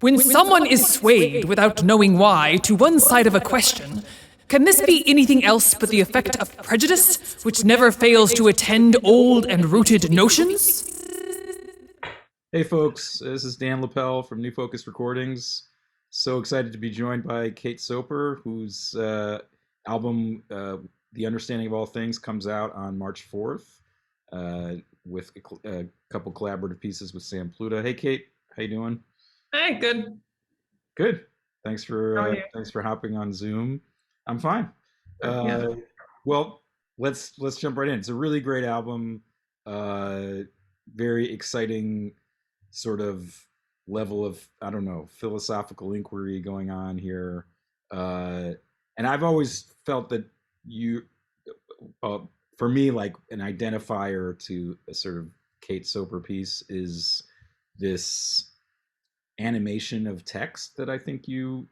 When someone is swayed without knowing why to one side of a question, can this be anything else but the effect of prejudice, which never fails to attend old and rooted notions? Hey folks, this is Dan Lapel from New Focus Recordings. So excited to be joined by Kate Soper, whose album The Understanding of All Things comes out on March 4th with a couple collaborative pieces with Sam Pluta. Hey Kate, how you doing? Hey, good. Good. How are you? Thanks for hopping on Zoom. I'm fine. Yeah. Well, let's jump right in. It's a really great album. Uh, Very exciting sort of level of, I don't know, philosophical inquiry going on here. And I've always felt that you, uh, for me, like an identifier to a sort of Kate Soper piece is this animation of text that I think you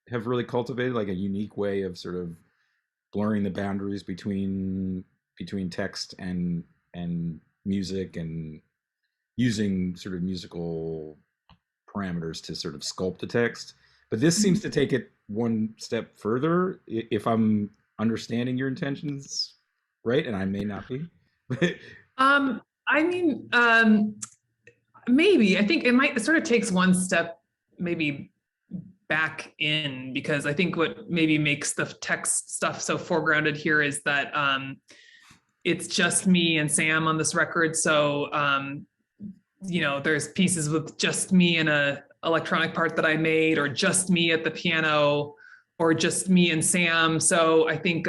have really cultivated, like a unique way of sort of blurring the boundaries between text and music, and using sort of musical parameters to sort of sculpt the text. But this seems to take it one step further, if I'm understanding your intentions right, and I may not be. Um, I mean, maybe. I think it sort of takes one step maybe back in, because I think what maybe makes the text stuff so foregrounded here is that it's just me and Sam on this record. So there's pieces with just me and a electronic part that I made, or just me at the piano, or just me and Sam. So I think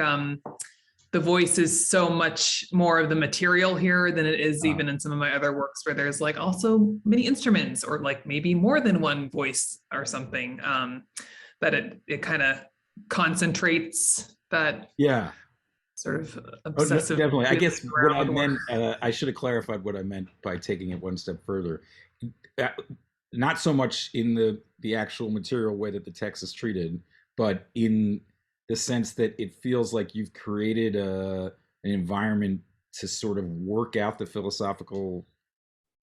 the voice is so much more of the material here than it is even in some of my other works, where there's like also many instruments, or like maybe more than one voice or something, that it kind of concentrates that Yeah. sort of Oh, no, obsessive definitely. I guess what I around work. meant, I should have clarified what I meant by taking it one step further. Uh, Not so much in the actual material way that the text is treated, but in the sense that it feels like you've created an environment to sort of work out the philosophical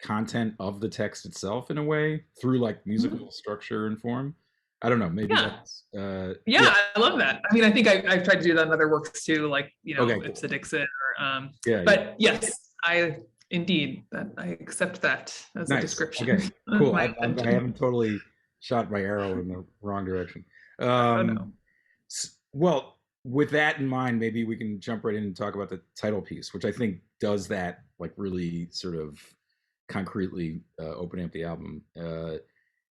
content of the text itself in a way through like musical structure and form. I don't know. Maybe Yeah. that's yeah. Yeah, I love that. I mean, I think I've tried to do that in other works too, like, Okay, It's cool. a Dixit, or, Yeah, yeah. but yes, I accept that as a Nice. description Okay, of cool. my I intention. haven't totally shot my arrow in the wrong direction. Oh no. Well, with that in mind, maybe we can jump right in and talk about the title piece, which I think does that like really sort of concretely, opening up the album.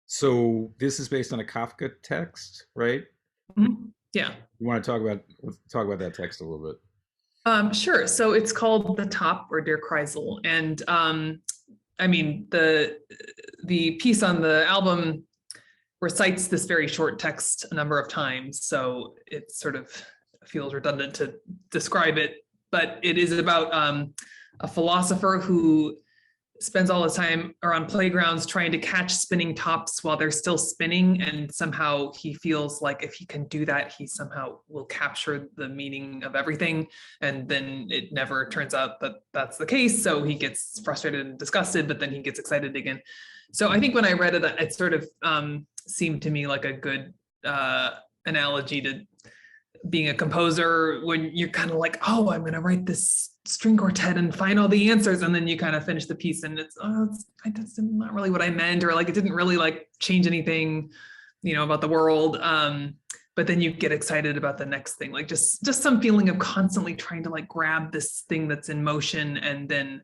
So this is based on a Kafka text, right? Mhm. Yeah. You want to talk about that text a little bit? Sure. So it's called The Top, or Der Kreisel. And I mean, the piece on the album recites this very short text a number of times, so it sort of feels redundant to describe it. But it is about a philosopher who spends all his time around playgrounds trying to catch spinning tops while they're still spinning, and somehow he feels like if he can do that, he somehow will capture the meaning of everything. And then it never turns out that that's the case, so he gets frustrated and disgusted, but then he gets excited again. So I think when I read it, it sort of seemed to me like a good analogy to being a composer, when you're kind of like, oh, I'm going to write this string quartet and find all the answers, and then you kind of finish the piece and that's not really what I meant, or like it didn't really like change anything, about the world. But then you get excited about the next thing, like just some feeling of constantly trying to like grab this thing that's in motion, and then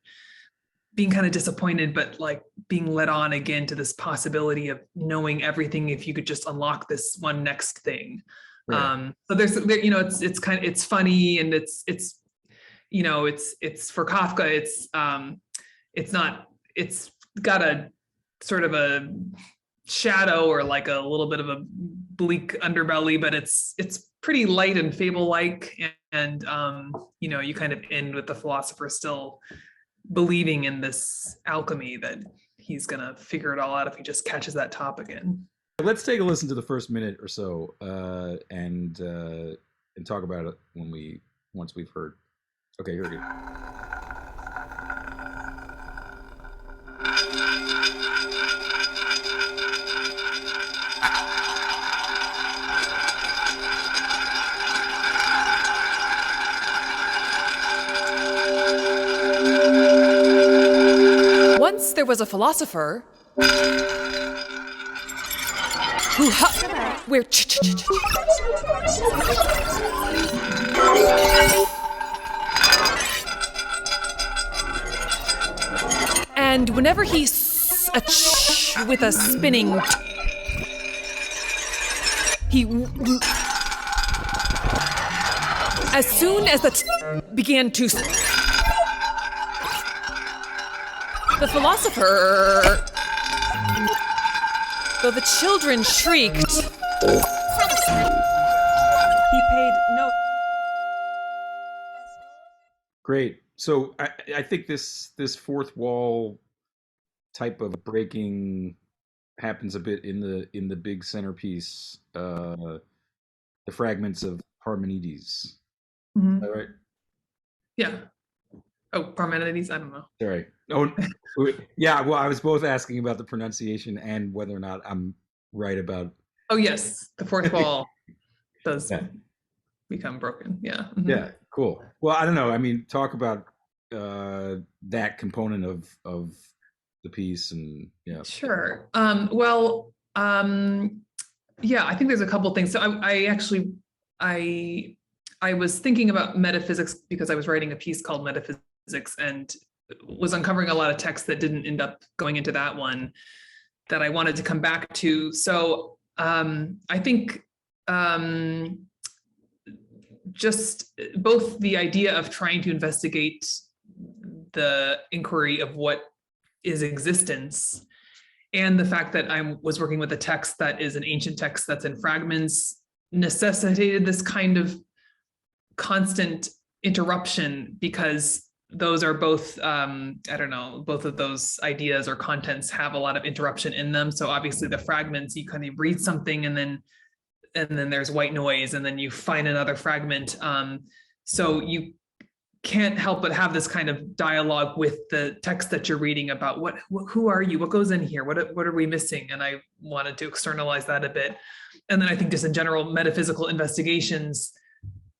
being kind of disappointed, but like being led on again to this possibility of knowing everything if you could just unlock this one next thing. Right. So it's funny, and it's for Kafka. It's got a sort of a shadow, or like a little bit of a bleak underbelly, but it's pretty light and fable-like. And you kind of end with the philosopher still believing in this alchemy that he's gonna figure it all out if he just catches that top again. Let's take a listen to the first minute or so, and talk about it once we've heard. Okay, here we go. Once there was a philosopher who where and whenever he with a spinning he as soon as the began to the philosopher, though the children shrieked, he paid no. Great. So I think this fourth wall type of breaking happens a bit in the big centerpiece, the fragments of Parmenides. Mhm. All right. Yeah. Oh, Parmenides, I don't know. Sorry. Oh, yeah. Well, I was both asking about the pronunciation and whether or not I'm right about. Oh, yes. The fourth wall does Yeah. become broken. Yeah. Mhm. Yeah. Cool. Well, I don't know. I mean, talk about that component of the piece, and yeah. Sure. Yeah, I think there's a couple things. So I actually, I was thinking about metaphysics because I was writing a piece called Metaphysics and was uncovering a lot of texts that didn't end up going into that one that I wanted to come back to. So I think just both the idea of trying to investigate the inquiry of what is existence and the fact that I was working with a text that is an ancient text that's in fragments necessitated this kind of constant interruption, because those are both, I don't know, both of those ideas or contents have a lot of interruption in them. So obviously the fragments, you kind of read something and then there's white noise and then you find another fragment. So you can't help but have this kind of dialogue with the text that you're reading about who are you, what goes in here, what are we missing? And I wanted to externalize that a bit. And then I think just in general, metaphysical investigations,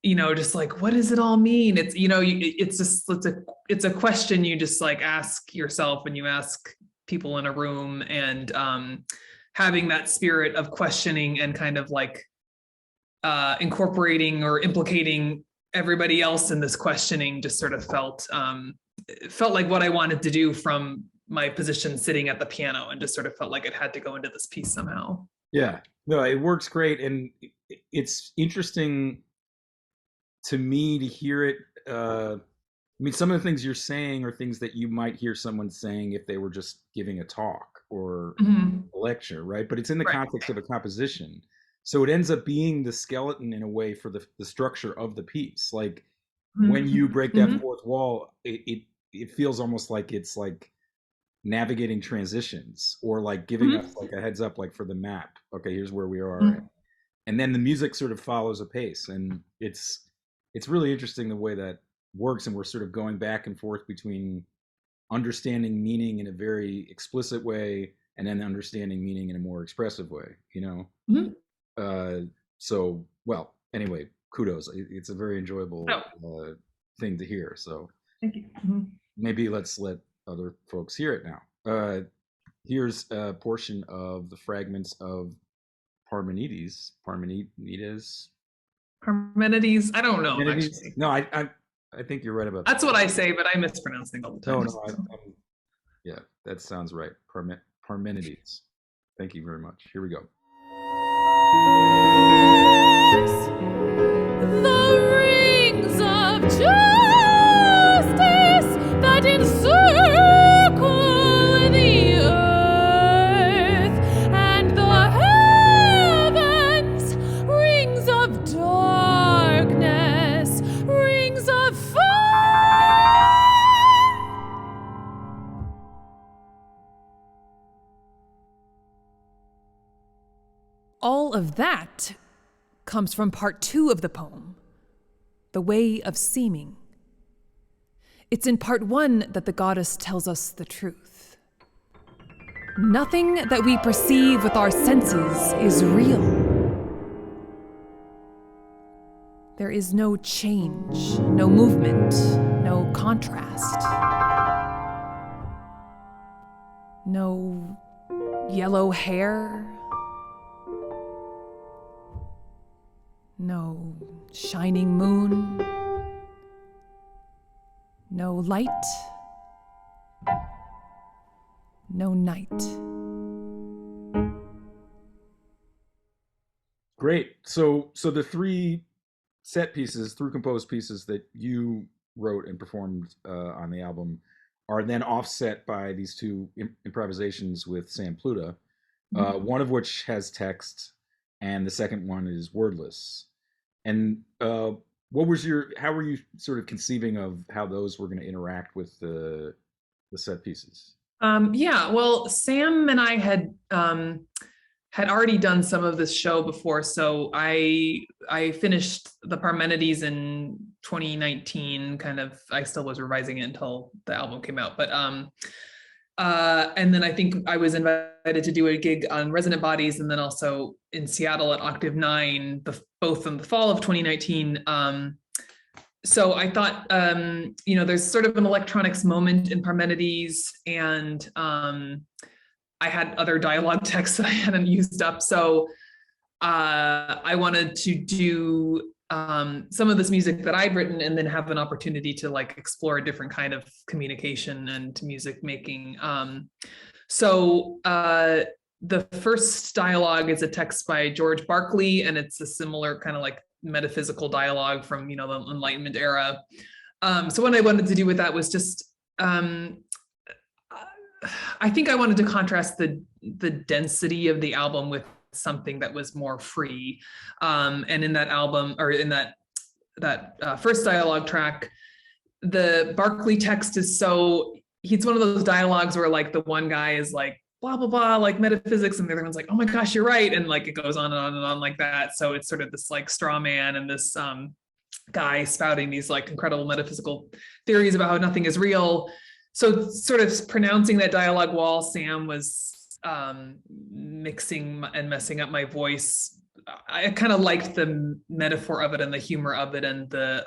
just like, what does it all mean? It's, it's a question you just like ask yourself and you ask people in a room, and having that spirit of questioning and kind of like incorporating or implicating everybody else in this questioning just sort of felt like what I wanted to do from my position sitting at the piano, and just sort of felt like it had to go into this piece somehow. Yeah, no, it works great, and it's interesting to me to hear it. I mean, some of the things you're saying are things that you might hear someone saying if they were just giving a talk or a lecture, right? But it's in the context of a composition. So it ends up being the skeleton in a way for the structure of the piece. Like when you break that fourth wall, it feels almost like it's like navigating transitions, or like giving us like a heads up, like for the map. Okay, here's where we are. And then the music sort of follows a pace, and it's really interesting the way that works. And we're sort of going back and forth between understanding meaning in a very explicit way and then understanding meaning in a more expressive way, so, well, anyway, kudos. It's a very enjoyable thing to hear. So thank you. Maybe let's let other folks hear it now. Here's a portion of the fragments of Parmenides. I don't know, actually. No, I think you're right about that. That's what I say, but I mispronounce things all the time. No, yeah, that sounds right. Parmenides. Thank you very much. Here we go. The rings of justice that encircle the earth and the heavens, rings of darkness, rings of fire. All of that comes from part 2 of the poem, The Way of Seeming. It's in part 1 that the goddess tells us the truth. Nothing that we perceive with our senses is real. There is no change, no movement, no contrast. No yellow hair. No shining moon. No light. No night. Great. So the three set pieces, three composed pieces that you wrote and performed on the album are then offset by these two improvisations with Sam Pluta, one of which has text, and the second one is wordless. And how were you sort of conceiving of how those were going to interact with the set pieces? Yeah, well, Sam and I had already done some of this show before, so I finished the Parmenides in 2019. Kind of, I still was revising it until the album came out, but and then I think I was invited to do a gig on Resonant Bodies, and then also in Seattle at Octave 9, both in the fall of 2019. So I thought, there's sort of an electronics moment in Parmenides, and I had other dialogue texts that I hadn't used up. So I wanted to do some of this music that I'd written and then have an opportunity to like explore a different kind of communication and music making. So the first dialogue is a text by George Berkeley, and it's a similar kind of like metaphysical dialogue from, the Enlightenment era. So what I wanted to do with that was just, I think I wanted to contrast the density of the album with something that was more free. And in that album, or in that first dialogue track, the Berkeley text is he's one of those dialogues where like the one guy is like, blah, blah, blah, like metaphysics. And the other one's like, oh my gosh, you're right. And like, it goes on and on and on like that. So it's sort of this like straw man and this guy spouting these like incredible metaphysical theories about how nothing is real. So sort of pronouncing that dialogue while Sam was mixing and messing up my voice. I kind of liked the metaphor of it and the humor of it and the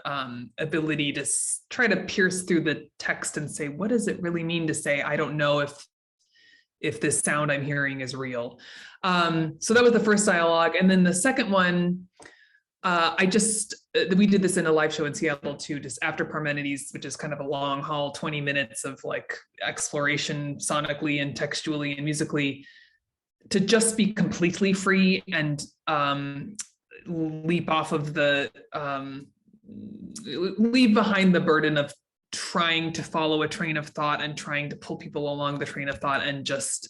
ability to try to pierce through the text and say, what does it really mean to say, I don't know if this sound I'm hearing is real. So that was the first dialogue. And then the second one, we did this in a live show in Seattle too, just after Parmenides, which is kind of a long haul, 20 minutes of like exploration sonically and textually and musically, to just be completely free and leave behind the burden of trying to follow a train of thought and trying to pull people along the train of thought and just,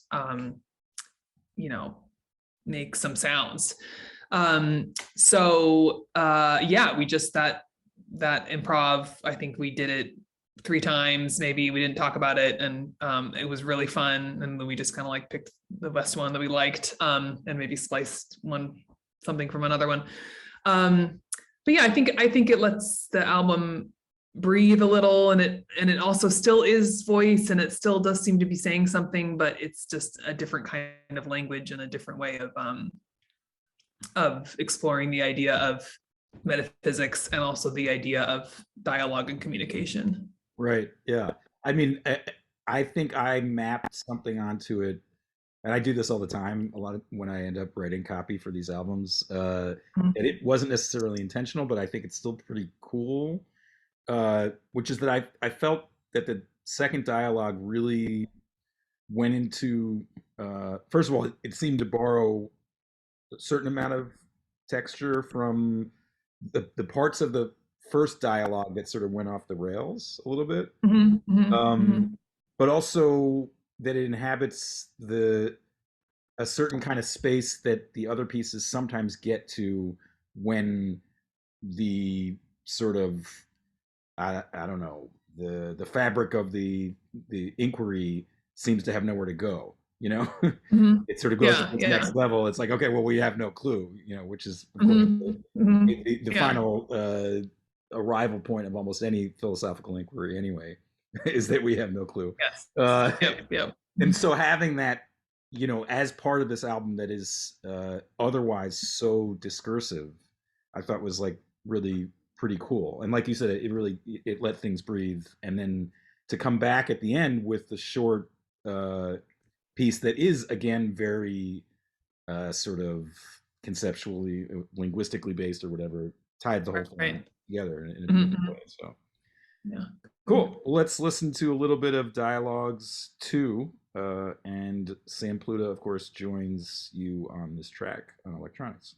make some sounds. We just, that improv, I think we did it 3 times, maybe. We didn't talk about it, and it was really fun. And then we just kind of like picked the best one that we liked, and maybe spliced something from another one. But yeah, I think it lets the album breathe a little, and it also still is voice, and it still does seem to be saying something, but it's just a different kind of language and a different way of exploring the idea of metaphysics and also the idea of dialogue and communication. Right. Yeah. I mean, I think I mapped something onto it, and I do this all the time, a lot of when I end up writing copy for these albums. And it wasn't necessarily intentional, but I think it's still pretty cool. Which is that I felt that the second dialogue really went into, first of all, it seemed to borrow a certain amount of texture from the parts of the first dialogue that sort of went off the rails a little bit. But also that it inhabits a certain kind of space that the other pieces sometimes get to when the sort of, I don't know, the fabric of the inquiry seems to have nowhere to go. It sort of goes to the next level. It's like, okay, well, we have no clue, which is of course, the final arrival point of almost any philosophical inquiry anyway, is that we have no clue. Yes. Yep. And so having that you know, as part of this album that is otherwise so discursive, I thought was like really pretty cool. And like you said, it really it let things breathe. And then to come back at the end with the short uh, piece that is again very sort of conceptually, linguistically based or whatever, tied the whole thing Right. together in a beautiful Mhm. way. So Yeah. cool. Let's listen to a little bit of Dialogues 2. And Sam Pluta, of course, joins you on this track on electronics.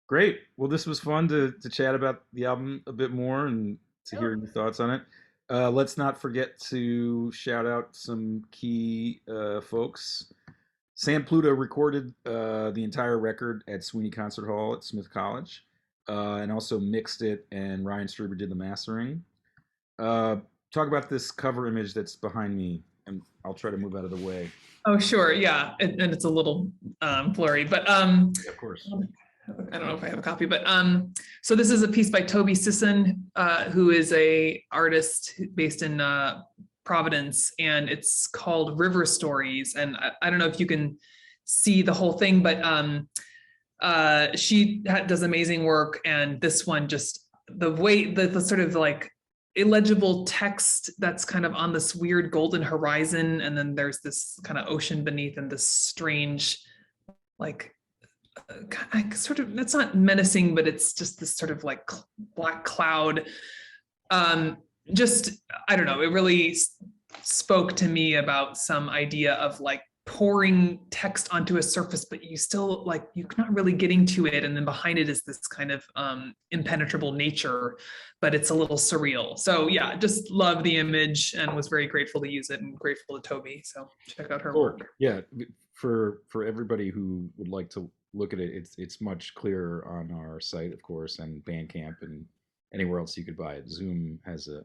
Great. Well, this was fun to chat about the album a bit more and to hear your thoughts on it. Let's not forget to shout out some key folks. Sam Pluta recorded the entire record at Sweeney Concert Hall at Smith College, and also mixed it, and Ryan Struber did the mastering. Talk about this cover image that's behind me, and I'll try to move out of the way. Oh, sure. Yeah. And it's a little blurry, but Yeah, of course. I don't know if I have a copy, but so this is a piece by Toby Sisson, who is a artist based in Providence, and it's called River Stories. And I don't know if you can see the whole thing, but she does amazing work. And this one, just the way the sort of like illegible text that's kind of on this weird golden horizon, and then there's this kind of ocean beneath, and this strange, like sort of, it's not menacing, but it's just this sort of like black cloud. Just, I don't know, it really spoke to me about some idea of like pouring text onto a surface, but you still like, you're not really getting to it. And then behind it is this kind of impenetrable nature, but it's a little surreal. So yeah, just love the image and was very grateful to use it, and grateful to Toby. So check out her work. Yeah, for everybody who would like to look at it, it's much clearer on our site, of course, and Bandcamp and anywhere else you could buy it. Zoom has a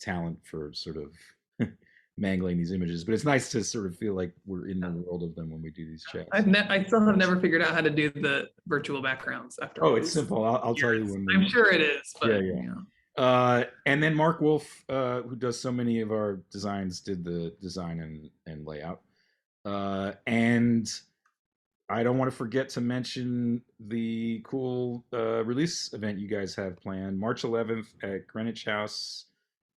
talent for sort of mangling these images, but it's nice to sort of feel like we're in the world of them when we do these chats. I still have never figured out how to do the virtual backgrounds after. Oh, it's simple. I'll tell you when. I'm sure it is, but yeah. And then Mark Wolf, who does so many of our designs, did the design and layout. And I don't want to forget to mention the cool release event you guys have planned, March 11th at Greenwich House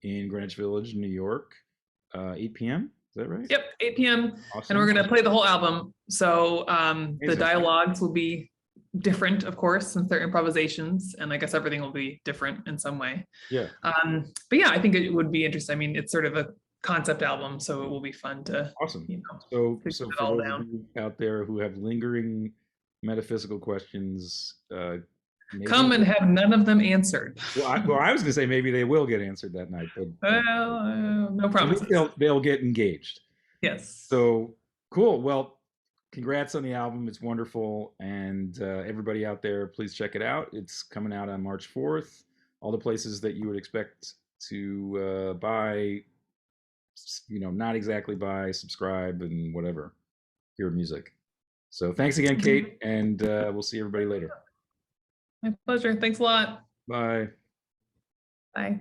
in Greenwich Village, New York, 8 p.m. Is that right? Yep, 8 p.m. Awesome. And we're going to play the whole album. So the Amazing. dialogues will be different, of course, since they're improvisations, and I guess everything will be different in some way. Yeah. But yeah, I think it would be interesting. I mean, it's sort of a concept album, so it will be fun to Awesome. so for those of you out there who have lingering metaphysical questions, come and have none of them answered. Well, I was going to say maybe they will get answered that night, but no promises. They'll get engaged. Yes. So cool. Well, congrats on the album. It's wonderful, and everybody out there, please check it out. It's coming out on March 4th. All the places that you would expect to buy, not exactly buy, subscribe, and whatever. Hear music. So thanks again, Kate, and we'll see everybody later. My pleasure. Thanks a lot. Bye. Bye.